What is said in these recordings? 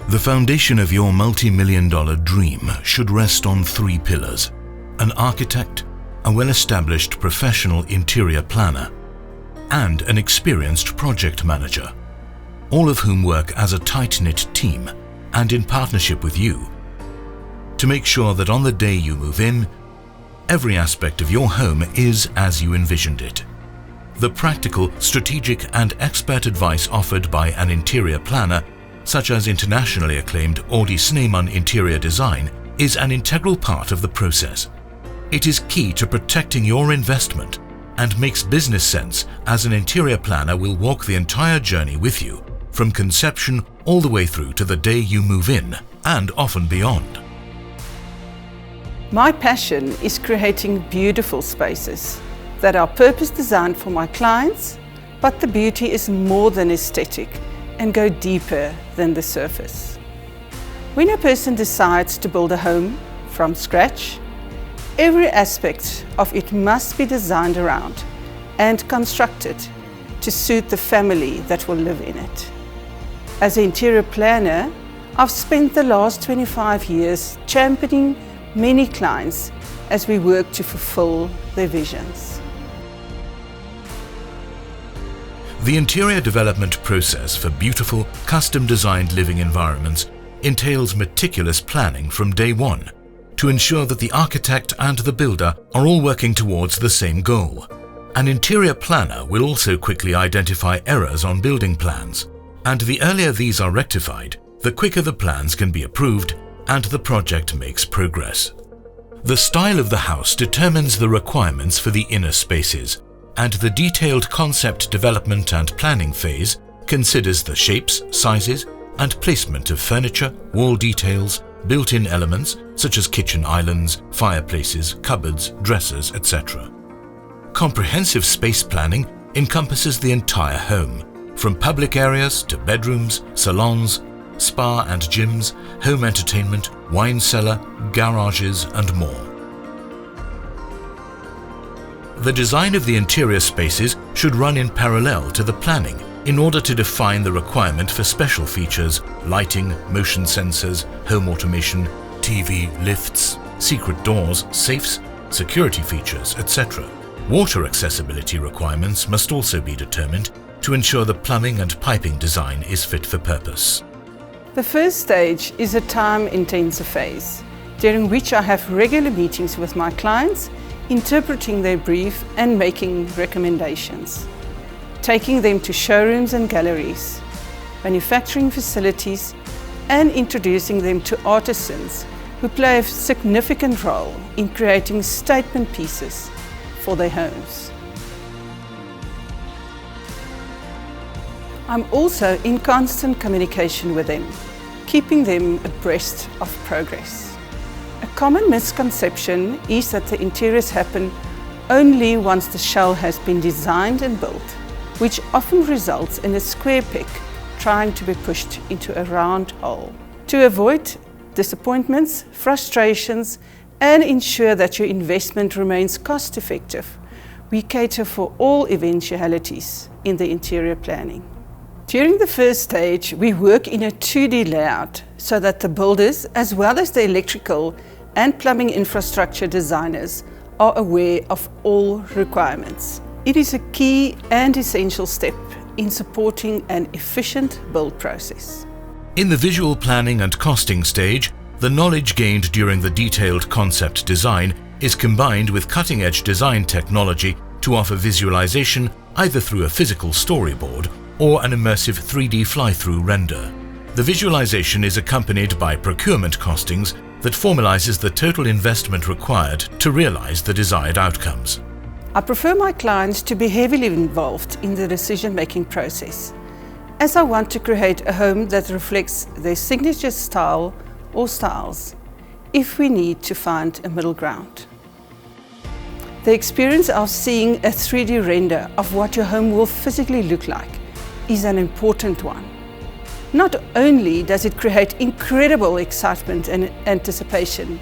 The foundation of your multi-million-dollar dream should rest on three pillars: an architect, a well-established professional interior planner, and an experienced project manager, all of whom work as a tight-knit team and in partnership with you to make sure that on the day you move in, every aspect of your home is as you envisioned it. The practical, strategic, and expert advice offered by an interior planner, such as internationally acclaimed Audi Sneyman Interior Design, is an integral part of the process. It is key to protecting your investment and makes business sense, as an interior planner will walk the entire journey with you, from conception all the way through to the day you move in, and often beyond. My passion is creating beautiful spaces that are purpose-designed for my clients, but the beauty is more than aesthetic and go deeper than the surface. When a person decides to build a home from scratch, every aspect of it must be designed around and constructed to suit the family that will live in it. As an interior planner, I've spent the last 25 years championing many clients as we work to fulfill their visions. The interior development process for beautiful, custom-designed living environments entails meticulous planning from day one to ensure that the architect and the builder are all working towards the same goal. An interior planner will also quickly identify errors on building plans, and the earlier these are rectified, the quicker the plans can be approved and the project makes progress. The style of the house determines the requirements for the inner spaces, and the detailed concept development and planning phase considers the shapes, sizes, and placement of furniture, wall details, built-in elements such as kitchen islands, fireplaces, cupboards, dressers, etc. Comprehensive space planning encompasses the entire home, from public areas to bedrooms, salons, spa and gyms, home entertainment, wine cellar, garages, and more. The design of the interior spaces should run in parallel to the planning in order to define the requirement for special features, lighting, motion sensors, home automation, TV, lifts, secret doors, safes, security features, etc. Water accessibility requirements must also be determined to ensure the plumbing and piping design is fit for purpose. The first stage is a time-intensive phase, during which I have regular meetings with my clients, interpreting their brief and making recommendations, taking them to showrooms and galleries, manufacturing facilities, and introducing them to artisans who play a significant role in creating statement pieces for their homes. I'm also in constant communication with them, keeping them abreast of progress. A common misconception is that the interiors happen only once the shell has been designed and built, which often results in a square peg trying to be pushed into a round hole. To avoid disappointments, frustrations, and ensure that your investment remains cost-effective, we cater for all eventualities in the interior planning. During the first stage, we work in a 2D layout so that the builders, as well as the electrical and plumbing infrastructure designers, are aware of all requirements. It is a key and essential step in supporting an efficient build process. In the visual planning and costing stage, the knowledge gained during the detailed concept design is combined with cutting-edge design technology to offer visualization either through a physical storyboard or an immersive 3D fly-through render. The visualization is accompanied by procurement costings that formalizes the total investment required to realize the desired outcomes. I prefer my clients to be heavily involved in the decision-making process, as I want to create a home that reflects their signature style or styles, if we need to find a middle ground. The experience of seeing a 3D render of what your home will physically look like is an important one. Not only does it create incredible excitement and anticipation,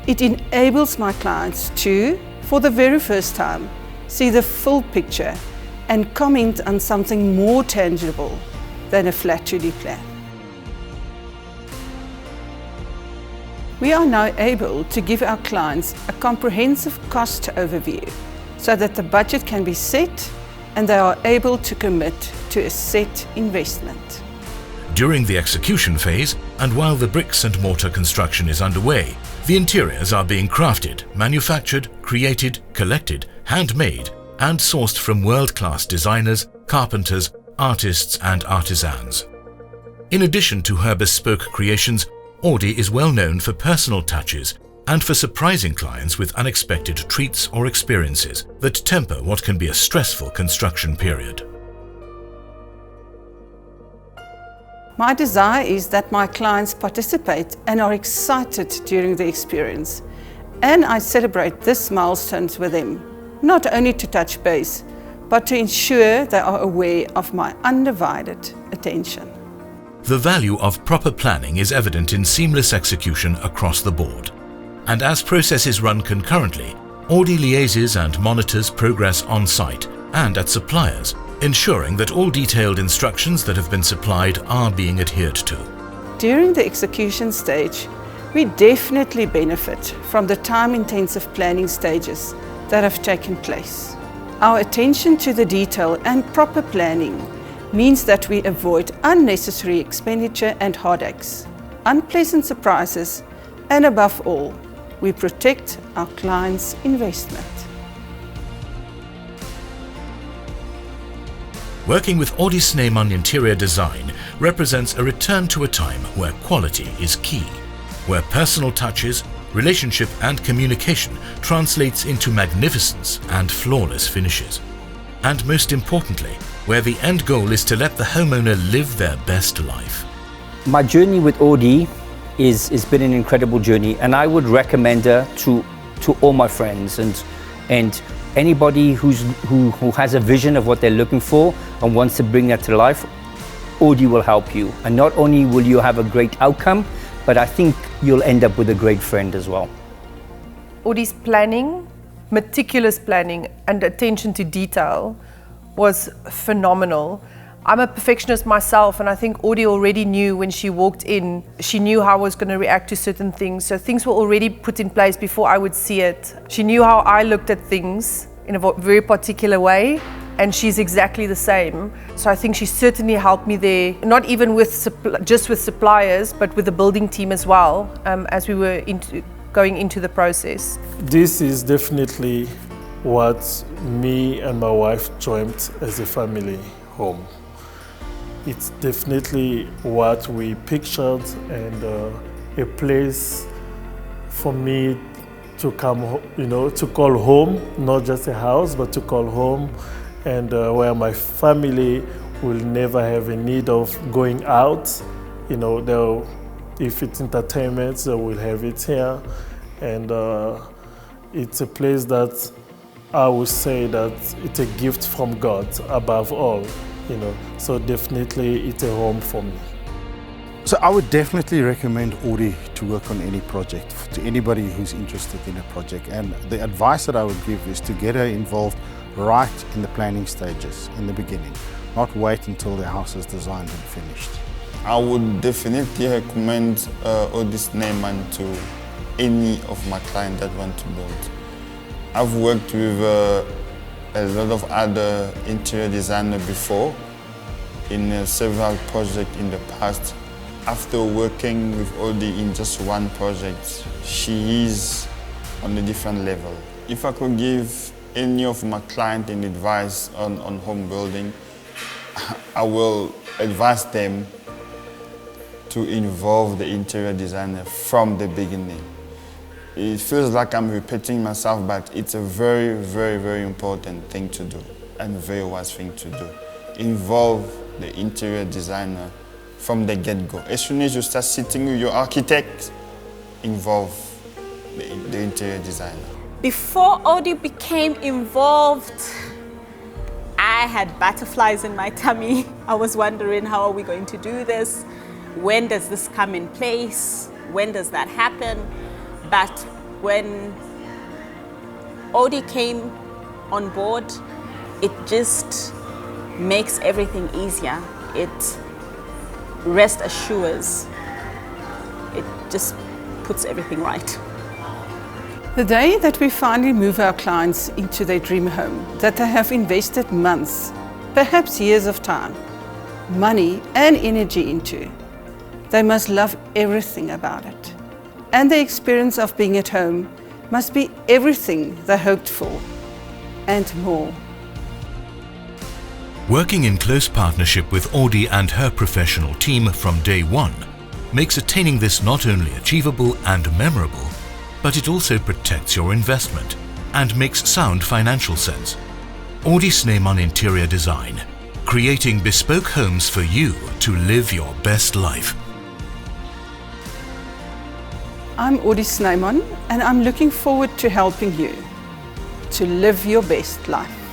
it enables my clients to, for the very first time, see the full picture and comment on something more tangible than a flat 2D plan. We are now able to give our clients a comprehensive cost overview so that the budget can be set and they are able to commit to a set investment. During the execution phase, and while the bricks and mortar construction is underway, the interiors are being crafted, manufactured, created, collected, handmade, and sourced from world-class designers, carpenters, artists, and artisans. In addition to her bespoke creations, Audi is well known for personal touches and for surprising clients with unexpected treats or experiences that temper what can be a stressful construction period. My desire is that my clients participate and are excited during the experience, and I celebrate these milestones with them, not only to touch base, but to ensure they are aware of my undivided attention. The value of proper planning is evident in seamless execution across the board. And as processes run concurrently, Audi liaises and monitors progress on site and at suppliers, ensuring that all detailed instructions that have been supplied are being adhered to. During the execution stage, we definitely benefit from the time-intensive planning stages that have taken place. Our attention to the detail and proper planning means that we avoid unnecessary expenditure and heartaches, unpleasant surprises, and above all, we protect our clients' investment. Working with Audi Snyman Interior Design represents a return to a time where quality is key, where personal touches, relationship and communication translates into magnificence and flawless finishes. And most importantly, where the end goal is to let the homeowner live their best life. My journey with Audi is been an incredible journey, and I would recommend her to all my friends and anybody who has a vision of what they're looking for and wants to bring that to life. Audi will help you, and not only will you have a great outcome, but I think you'll end up with a great friend as well. Audi's planning, meticulous planning and attention to detail was phenomenal. I'm a perfectionist myself, and I think Audi already knew when she walked in, she knew how I was going to react to certain things. So things were already put in place before I would see it. She knew how I looked at things in a very particular way, and she's exactly the same. So I think she certainly helped me there, not even just with suppliers, but with the building team as well, as we were going into the process. This is definitely what me and my wife dreamt as a family home. It's definitely what we pictured, and a place for me to come, to call home, not just a house, but to call home, and where my family will never have a need of going out. If it's entertainment, they will have it here, and it's a place that I would say that it's a gift from God above all, so definitely it's a home for me. So I would definitely recommend Audi to work on any project, to anybody who's interested in a project. And the advice that I would give is to get her involved right in the planning stages, in the beginning, not wait until the house is designed and finished. I would definitely recommend Audi Snyman to any of my clients that want to build. I've worked with a lot of other interior designers before in several projects in the past. After working with Audi in just one project, she is on a different level. If I could give any of my clients an advice on home building, I will advise them to involve the interior designer from the beginning. It feels like I'm repeating myself, but it's a very, very, very important thing to do and a very wise thing to do. Involve the interior designer from the get-go. As soon as you start sitting with your architect, involve the interior designer. Before Audi became involved, I had butterflies in my tummy. I was wondering, how are we going to do this? When does this come in place? When does that happen? But when Audi came on board, it just makes everything easier. It rest assures. It just puts everything right. The day that we finally move our clients into their dream home, that they have invested months, perhaps years of time, money and energy into, they must love everything about it. And the experience of being at home must be everything they hoped for and more. Working in close partnership with Audie and her professional team from day one makes attaining this not only achievable and memorable, but it also protects your investment and makes sound financial sense. Audie Snyman Interior Design, creating bespoke homes for you to live your best life. I'm Audie Snyman, and I'm looking forward to helping you to live your best life.